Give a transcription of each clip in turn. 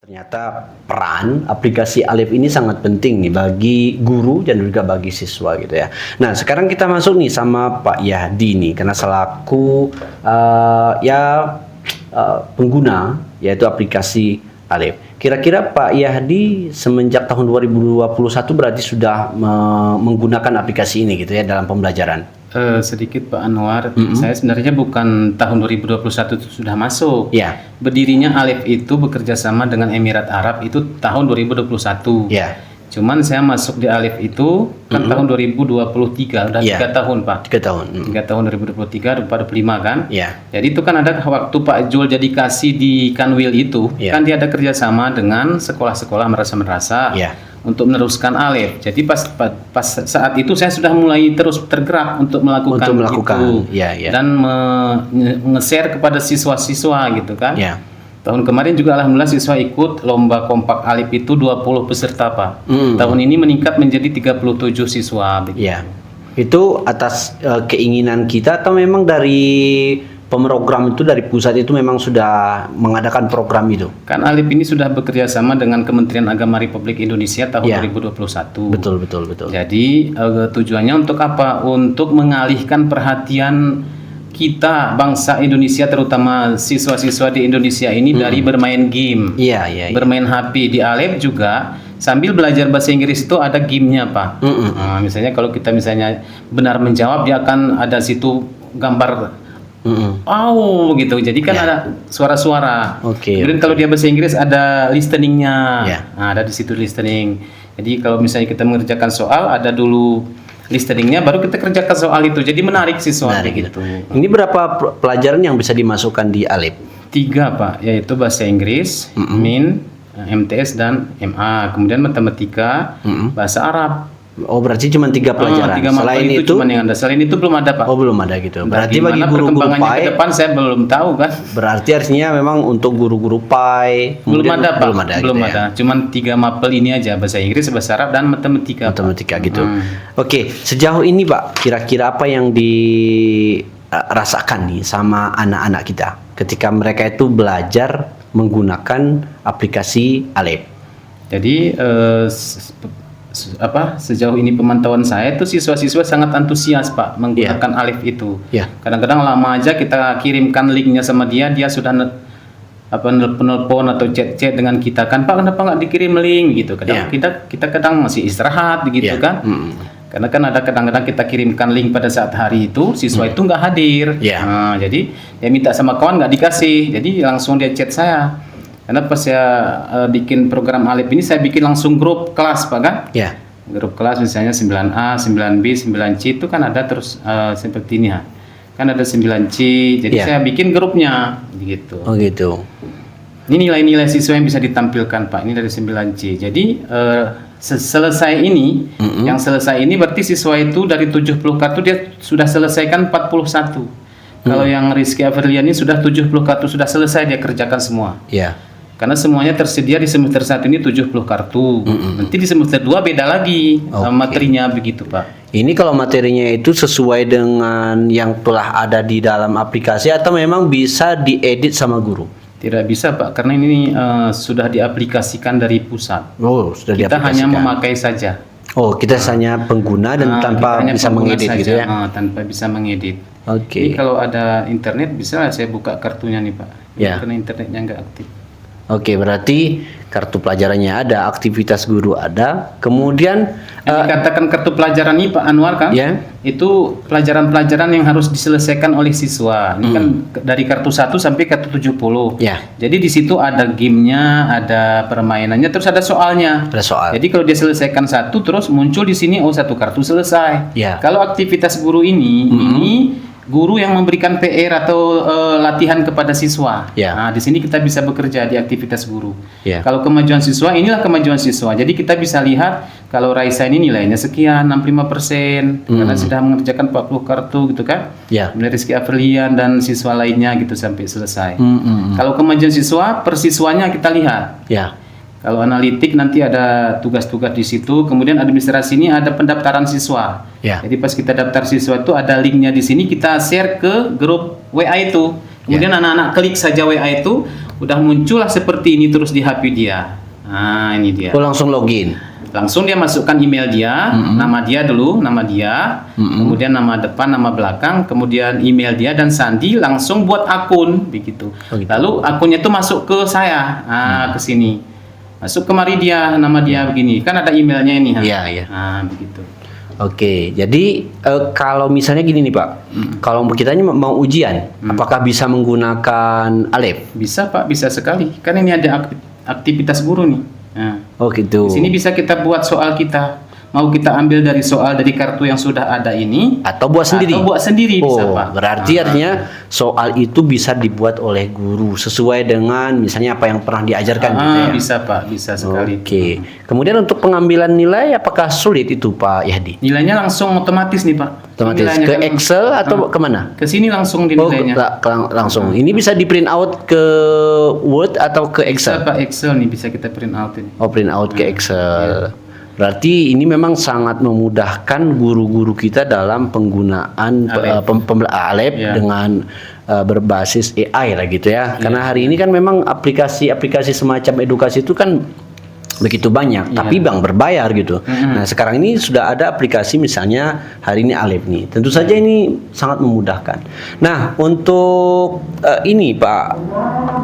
Ternyata peran aplikasi Alif ini sangat penting nih bagi guru dan juga bagi siswa gitu ya. Nah, sekarang kita masuk nih sama Pak Yahdi nih karena selaku pengguna yaitu aplikasi Alif. Kira-kira Pak Yahdi semenjak tahun 2021 berarti sudah menggunakan aplikasi ini gitu ya dalam pembelajaran. Sedikit Pak Anwar, saya sebenarnya bukan tahun 2021 itu sudah masuk. Ya. Berdirinya Alif itu bekerja sama dengan Emirat Arab itu tahun 2021. Ya. Cuman saya masuk di Alif itu kan tahun 2023, udah 3 tahun Pak. 3 tahun. 3 tahun 2023, 2025 kan? Ya. Jadi itu kan ada waktu Pak Jul jadi kasih di Kanwil itu, kan dia ada kerjasama dengan sekolah-sekolah madrasah-madrasah. Ya. Untuk meneruskan Alif. Jadi pas saat itu saya sudah mulai terus tergerak untuk melakukan itu. Dan nge-share kepada siswa-siswa gitu kan. Ya. Tahun kemarin juga alhamdulillah siswa ikut lomba kompak Alif itu 20 peserta Pak. Tahun ini meningkat menjadi 37 siswa begitu. Ya. Itu atas keinginan kita atau memang dari program itu dari pusat itu memang sudah mengadakan program itu? Kan Alif ini sudah bekerja sama dengan Kementerian Agama Republik Indonesia tahun 2021. Betul. Jadi tujuannya untuk apa? Untuk mengalihkan perhatian kita bangsa Indonesia terutama siswa-siswa di Indonesia ini dari bermain game, bermain HP. Di Alif juga sambil belajar bahasa Inggris itu ada gamenya Pak. Nah, misalnya kalau kita benar menjawab dia akan ada situ gambar gitu. Jadi kan ada suara-suara. Kemudian kalau dia bahasa Inggris ada listeningnya. Nah, ada di situ listening. Jadi kalau misalnya kita mengerjakan soal ada dulu listeningnya, baru kita kerjakan soal itu. Jadi menarik siswa. Gitu. Ini berapa pelajaran yang bisa dimasukkan di Alif? 3 Pak, yaitu bahasa Inggris, Min, MTS dan MA. Kemudian matematika, bahasa Arab. Oh, berarti cuma 3 pelajaran. Selain itu cuma yang ada. Selain itu belum ada Pak. Oh, belum ada gitu. Berarti bagi guru-guru PAI ke depan saya belum tahu kan. Berarti artinya memang untuk guru-guru PAI belum ada Pak. Belum ada. Cuman 3 mapel ini aja, bahasa Inggris, bahasa Arab dan matematika. Matematika gitu. Oke, sejauh ini Pak, kira-kira apa yang dirasakan nih sama anak-anak kita ketika mereka itu belajar menggunakan aplikasi Alif? Jadi sejauh ini pemantauan saya itu siswa-siswa sangat antusias Pak menggunakan Alif itu. Kadang-kadang lama aja kita kirimkan linknya sama dia sudah nelpon atau chat dengan kita kan, Pak kenapa nggak dikirim link gitu. Kadang kita kadang masih istirahat begitu kan. Karena kan ada kadang-kadang kita kirimkan link pada saat hari itu siswa itu nggak hadir. Nah, jadi dia minta sama kawan nggak dikasih, jadi langsung dia chat saya. Karena pas saya bikin program Alif ini, saya bikin langsung grup kelas Pak kan? Grup kelas misalnya 9A, 9B, 9C itu kan ada terus seperti ini ya. Kan ada 9C, jadi saya bikin grupnya gitu. Oh gitu. Ini nilai-nilai siswa yang bisa ditampilkan Pak, ini dari 9C. Jadi selesai ini, yang selesai ini berarti siswa itu dari 70 kartu dia sudah selesaikan 41. Kalau yang Rizky Averlian ini sudah 70 kartu sudah selesai dia kerjakan semua. Karena semuanya tersedia di semester 1 ini 70 kartu. Nanti di semester 2 beda lagi materinya begitu Pak. Ini kalau materinya itu sesuai dengan yang telah ada di dalam aplikasi atau memang bisa diedit sama guru? Tidak bisa Pak, karena ini sudah diaplikasikan dari pusat. Oh, sudah kita hanya memakai saja. Oh, kita hanya pengguna dan tanpa bisa mengedit saja, gitu ya? Tanpa bisa mengedit. Oke. Jadi kalau ada internet bisa saya buka kartunya nih Pak. Karena internetnya nggak aktif. Oke, berarti kartu pelajarannya ada, aktivitas guru ada, kemudian dikatakan kartu pelajaran ini Pak Anwar kan, itu pelajaran-pelajaran yang harus diselesaikan oleh siswa. Ini kan dari kartu 1 sampai kartu 70. Jadi di situ ada gamenya, ada permainannya, terus ada soalnya. Ada soal. Jadi kalau dia selesaikan 1, terus muncul di sini 1 kartu selesai. Kalau aktivitas guru ini guru yang memberikan PR atau latihan kepada siswa. Nah, di sini kita bisa bekerja di aktivitas guru. Kalau kemajuan siswa, inilah kemajuan siswa. Jadi kita bisa lihat kalau Raisa ini nilainya sekian, 65%, karena sudah mengerjakan 40 kartu gitu kan. Kemudian Rizky Averlian dan siswa lainnya gitu sampai selesai. Kalau kemajuan siswa, per siswanya kita lihat. Kalau analitik nanti ada tugas-tugas di situ, kemudian administrasi ini ada pendaftaran siswa. Jadi pas kita daftar siswa itu ada linknya di sini, kita share ke grup WA itu. Kemudian anak-anak klik saja WA itu, udah muncullah seperti ini terus di HP dia. Nah, ini dia. Oh, langsung login. Langsung dia masukkan email dia, nama dia dulu, nama dia, kemudian nama depan, nama belakang, kemudian email dia dan sandi, langsung buat akun begitu. Oh, gitu. Lalu akunnya itu masuk ke saya, ke sini. Masuk kemari dia, nama dia begini. Kan ada emailnya ini. Iya, iya. Nah, begitu. Oke, jadi kalau misalnya gini nih Pak, kalau kita ini mau ujian, apakah bisa menggunakan Alef? Bisa Pak, bisa sekali. Kan ini ada aktivitas guru nih. Nah, Oh gitu. di sini bisa kita buat soal kita. Mau kita ambil dari soal dari kartu yang sudah ada ini, Atau buat sendiri? Atau buat sendiri bisa Oh, Pak. berarti artinya soal itu bisa dibuat oleh guru sesuai dengan misalnya apa yang pernah diajarkan gitu ya? Bisa Pak, bisa sekali. Oke. Kemudian untuk pengambilan nilai apakah sulit itu Pak Yahdi? Nilainya langsung otomatis nih Pak. Otomatis Nilainya ke kan- Excel atau kemana? Ke sini langsung di Oh, nilainya. langsung. Ini bisa di print out ke Word atau ke Bisa Excel? Pak, Excel nih bisa kita print out ini. Oh, print out ke Excel. Berarti ini memang sangat memudahkan guru-guru kita dalam penggunaan Alef Ya. dengan berbasis AI lah gitu ya. Karena hari ini kan memang aplikasi-aplikasi semacam edukasi itu kan begitu banyak, tapi bang berbayar gitu. Nah sekarang ini sudah ada aplikasi misalnya hari ini Alef nih. Tentu saja ini sangat memudahkan. Nah untuk ini Pak,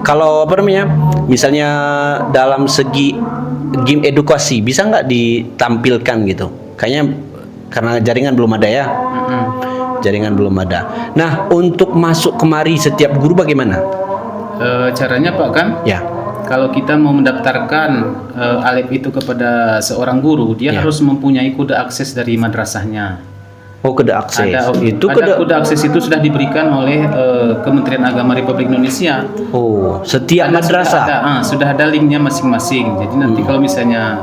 kalau apa namanya, misalnya dalam segi game edukasi bisa nggak ditampilkan gitu? Kayaknya karena jaringan belum ada ya. Jaringan belum ada. Nah untuk masuk kemari setiap guru bagaimana? Caranya Pak kan? Ya. Kalau kita mau mendaftarkan Alef itu kepada seorang guru, dia Ya. harus mempunyai kode akses dari madrasahnya. Oh kode akses. Itu Ada kode akses itu sudah diberikan oleh Kementerian Agama Republik Indonesia. Oh setiap madrasah. Sudah ada linknya masing-masing. Jadi nanti kalau misalnya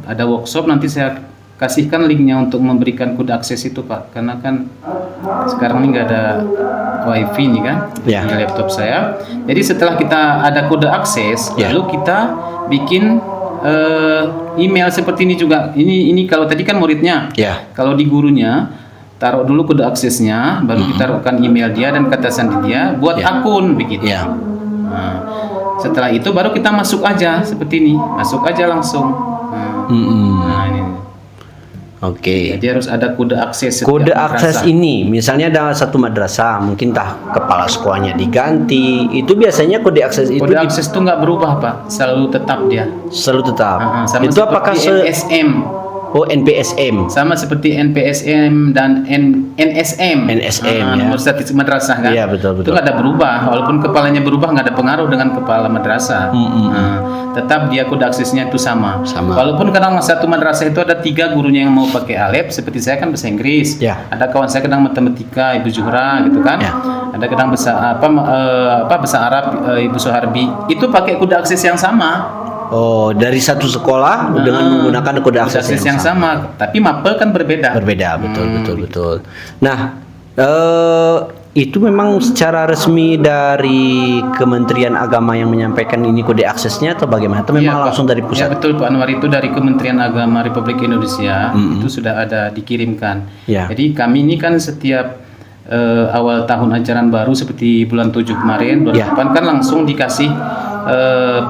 ada workshop, nanti saya kasihkan linknya untuk memberikan kode akses itu Pak. Karena kan sekarang ini nggak ada wifi nih kan Ya. di laptop saya. Jadi setelah kita ada kode akses, Ya. lalu kita bikin email seperti ini juga. Ini kalau tadi kan muridnya. Ya. Kalau di gurunya taruh dulu kode aksesnya, baru kita taruhkan email dia dan kata sandi dia buat Ya. akun begitu. Ya. Nah, setelah itu baru kita masuk aja seperti ini, masuk aja langsung. Nah, ini. Oke. Jadi harus ada kode akses. setiap Kode akses madrasah. ini, misalnya ada satu madrasah, mungkin kepala sekolahnya diganti, itu biasanya kode akses itu Kode akses itu nggak berubah Pak, selalu tetap dia. selalu tetap. Sama Itu apakah seperti NSM, Oh NPSM? sama seperti NPSM dan NSM. NSM, ya. Nomor statistik madrasah kan. Iya, betul, Itu betul. nggak ada berubah, walaupun kepalanya berubah nggak ada pengaruh dengan kepala madrasah. Nah, tetap dia kode aksesnya itu sama. Sama. Walaupun kadang satu madrasah itu ada 3 gurunya yang mau pakai Alef, seperti saya kan bahasa Inggris. Ya. Ada kawan saya kadang matematika, Ibu Zuhra gitu kan. Ya. Ada kadang bahasa Arab, Ibu Suharbi. Itu pakai kode akses yang sama. Oh dari satu sekolah dengan menggunakan kode akses yang sama, tapi mapel kan berbeda. Berbeda, betul. Nah, itu memang secara resmi dari Kementerian Agama yang menyampaikan ini kode aksesnya atau bagaimana? Atau memang Iya, Pak. langsung dari Ya pusat? betul Pak Anwar, itu dari Kementerian Agama Republik Indonesia itu sudah ada dikirimkan. Ya. Jadi kami ini kan setiap awal tahun ajaran baru seperti bulan 7 kemarin, bulan Ya. depan kan langsung dikasih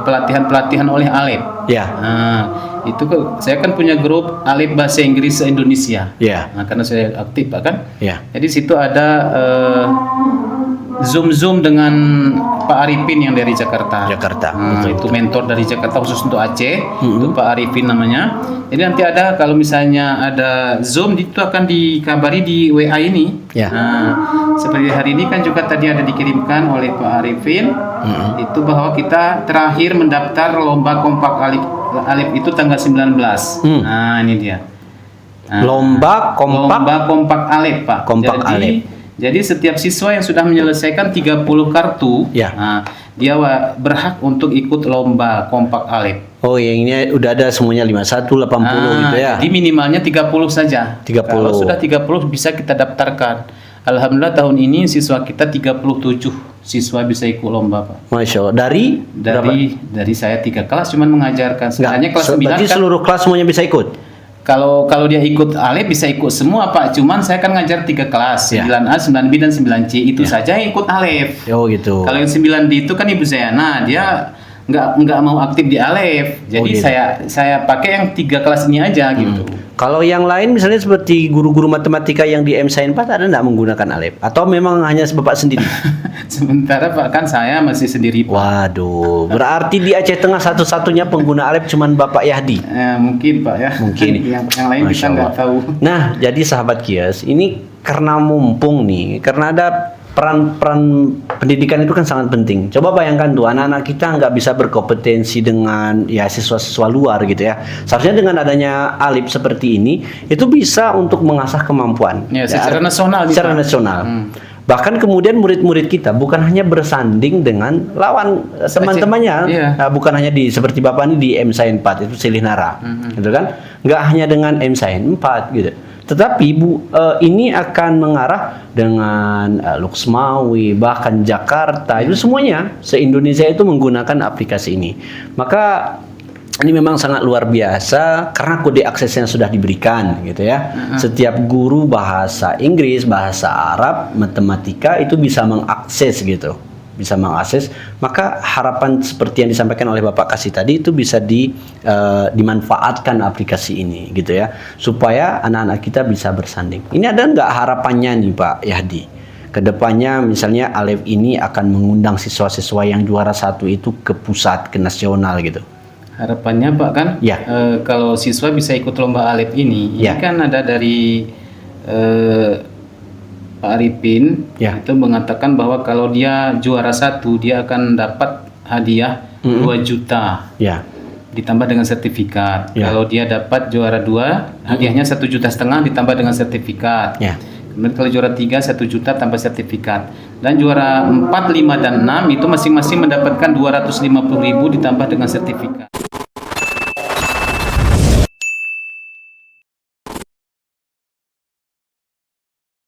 pelatihan-pelatihan oleh Alef. Ya. Nah, itu saya kan punya grup Alef Bahasa Inggris se-Indonesia. Ya. Nah, karena saya aktif Pak kan. Ya. Jadi situ ada Zoom dengan Pak Arifin yang dari Jakarta. Nah, itu mentor dari Jakarta khusus untuk Aceh. Itu Pak Arifin namanya. Jadi nanti ada kalau misalnya ada Zoom itu akan dikabari di WA ini. Ya. Nah, seperti hari ini kan juga tadi ada dikirimkan oleh Pak Arifin itu bahwa kita terakhir mendaftar lomba kompak Alif itu tanggal 19. Nah, ini dia. Nah, Lomba kompak Alif, Pak. Kompak Alif. Jadi setiap siswa yang sudah menyelesaikan 30 kartu, Ya. nah, dia berhak untuk ikut lomba kompak Alif. Oh, yang ini udah ada semuanya 51, 80 gitu ya. Jadi minimalnya 30 saja. 30. Kalau sudah 30 bisa kita daptarkan. Alhamdulillah tahun ini siswa kita 37 siswa bisa ikut lomba, Pak. Masya Allah. Dari Dari saya 3 kelas cuman mengajarkan. Sebenarnya kelas 9 berarti kan seluruh kelas semuanya bisa ikut? Kalau dia ikut Alif bisa ikut semua Pak. Cuman saya kan ngajar 3 kelas, 9A, 9B dan 9C. Itu saja yang ikut Alif. Oh gitu. Kalau yang 9D itu kan Ibu Zayana, dia nggak mau aktif di Alif. Jadi gitu. saya pakai yang 3 kelas ini aja gitu. Kalau yang lain misalnya seperti guru-guru matematika yang di MSN 4 ada nggak menggunakan Alif? Atau memang hanya Bapak sendiri? Sementara Pak kan saya masih sendiri Pak. Waduh, berarti di Aceh Tengah satu-satunya pengguna Alif cuman Bapak Yahdi? Mungkin Pak ya. Mungkin. yang lain kita nggak tahu. Nah, jadi sahabat Kias, ini karena mumpung nih, karena ada peran pendidikan itu kan sangat penting. Coba bayangkan tuh, anak-anak kita nggak bisa berkompetensi dengan ya siswa-siswa luar gitu ya. Seharusnya dengan adanya Alif seperti ini, itu bisa untuk mengasah kemampuan. Ya, secara nasional. Secara nasional. Bahkan kemudian murid-murid kita bukan hanya bersanding dengan lawan teman-temannya, bukan hanya seperti Bapak ini di MSN 4 itu Silinara, gitu kan? Nggak hanya dengan MSN 4 gitu. Tetapi ini akan mengarah dengan Luxmawi, bahkan Jakarta, itu semuanya se-Indonesia itu menggunakan aplikasi ini. Maka ini memang sangat luar biasa karena kode aksesnya sudah diberikan gitu ya. Setiap guru bahasa Inggris, bahasa Arab, matematika itu bisa mengakses gitu. Bisa mengakses, maka harapan seperti yang disampaikan oleh Bapak Kasih tadi itu bisa dimanfaatkan aplikasi ini gitu ya, supaya anak-anak kita bisa bersanding. Ini ada nggak harapannya nih Pak Yahdi? Kedepannya misalnya Alif ini akan mengundang siswa-siswa yang juara 1 itu ke pusat, ke nasional gitu. Harapannya Pak kan, kalau siswa bisa ikut lomba Alif ini kan ada dari Pak Arifin itu mengatakan bahwa kalau dia juara 1 dia akan dapat hadiah 2 juta ditambah dengan sertifikat. Kalau dia dapat juara 2 hadiahnya 1,5 juta ditambah dengan sertifikat. Kemudian kalau juara 3 1 juta tambah sertifikat. Dan juara 4, 5 dan 6 itu masing-masing mendapatkan 250.000 ditambah dengan sertifikat.